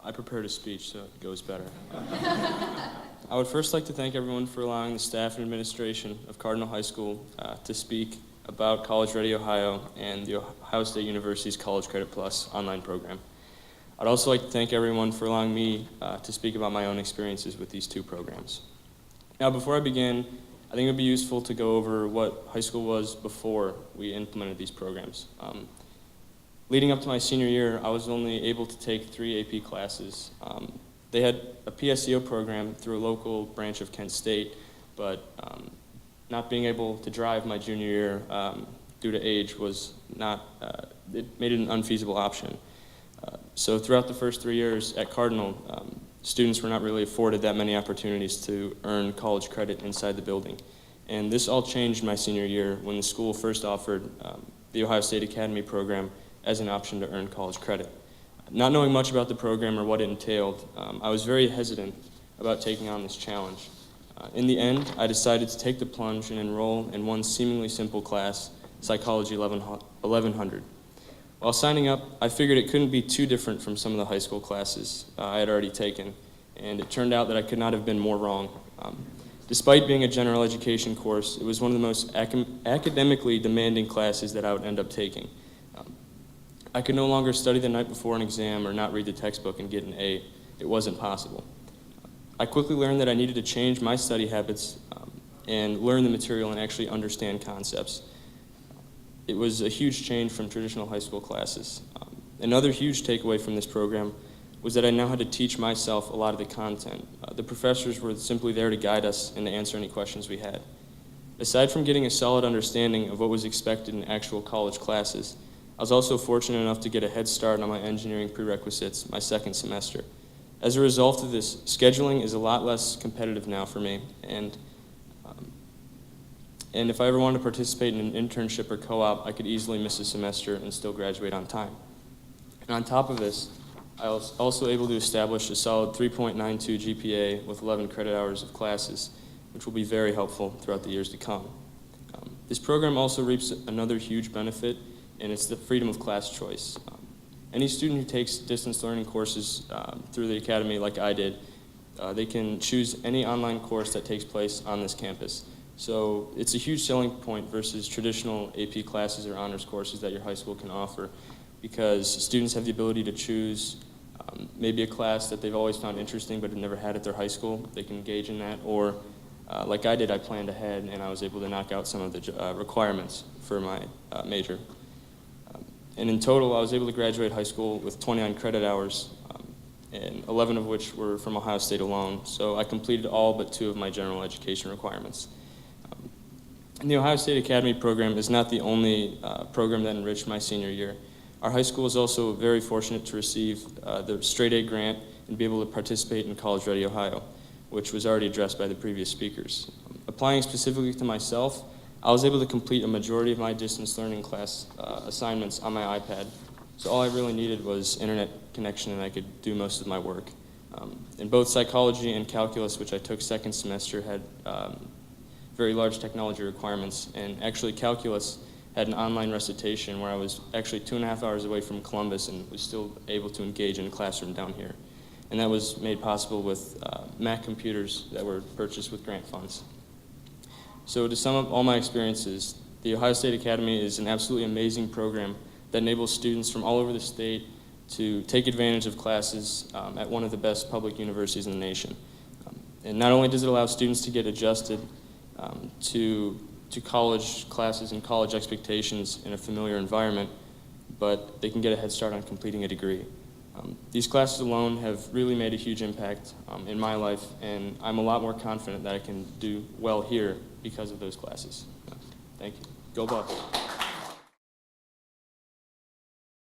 I prepared a speech, so it goes better. I would first like to thank everyone for allowing the staff and administration of Cardinal High School to speak about College Ready Ohio and the Ohio State University's College Credit Plus online program. I'd also like to thank everyone for allowing me to speak about my own experiences with these two programs. Now, before I begin, I think it would be useful to go over what high school was before we implemented these programs. Leading up to my senior year, I was only able to take 3 AP classes. They had a PSEO program through a local branch of Kent State, but not being able to drive my junior year due to age was not, it made it an unfeasible option. So throughout the first 3 years at Cardinal, students were not really afforded that many opportunities to earn college credit inside the building. And this all changed my senior year when the school first offered the Ohio State Academy program as an option to earn college credit. Not knowing much about the program or what it entailed, I was very hesitant about taking on this challenge. In the end, I decided to take the plunge and enroll in one seemingly simple class, Psychology 1100. While signing up, I figured it couldn't be too different from some of the high school classes I had already taken, and it turned out that I could not have been more wrong. Despite being a general education course, it was one of the most academically demanding classes that I would end up taking. I could no longer study the night before an exam or not read the textbook and get an A. It wasn't possible. I quickly learned that I needed to change my study habits and learn the material and actually understand concepts. It was a huge change from traditional high school classes. Another huge takeaway from this program was that I now had to teach myself a lot of the content. The professors were simply there to guide us and to answer any questions we had. Aside from getting a solid understanding of what was expected in actual college classes, I was also fortunate enough to get a head start on my engineering prerequisites my second semester. As a result of this, scheduling is a lot less competitive now for me, and if I ever wanted to participate in an internship or co-op, I could easily miss a semester and still graduate on time. And on top of this, I was also able to establish a solid 3.92 GPA with 11 credit hours of classes, which will be very helpful throughout the years to come. This program also reaps another huge benefit, and it's the freedom of class choice. Any student who takes distance learning courses through the academy like I did, they can choose any online course that takes place on this campus. So it's a huge selling point versus traditional AP classes or honors courses that your high school can offer, because students have the ability to choose maybe a class that they've always found interesting but have never had at their high school. They can engage in that, or like I did, I planned ahead and I was able to knock out some of the requirements for my major. And in total, I was able to graduate high school with 29 credit hours, and 11 of which were from Ohio State alone. So I completed all but 2 of my general education requirements. The Ohio State Academy program is not the only program that enriched my senior year. Our high school was also very fortunate to receive the straight A grant and be able to participate in College Ready Ohio, which was already addressed by the previous speakers. Applying specifically to myself, I was able to complete a majority of my distance learning class assignments on my iPad. So all I really needed was internet connection and I could do most of my work. In both psychology and calculus, which I took second semester, had very large technology requirements, and actually calculus had an online recitation where I was actually 2.5 hours away from Columbus and was still able to engage in a classroom down here. And that was made possible with Mac computers that were purchased with grant funds. So to sum up all my experiences, the Ohio State Academy is an absolutely amazing program that enables students from all over the state to take advantage of classes at one of the best public universities in the nation. And not only does it allow students to get adjusted to college classes and college expectations in a familiar environment, but they can get a head start on completing a degree. These classes alone have really made a huge impact in my life, and I'm a lot more confident that I can do well here because of those classes. Thank you. Go Bucks.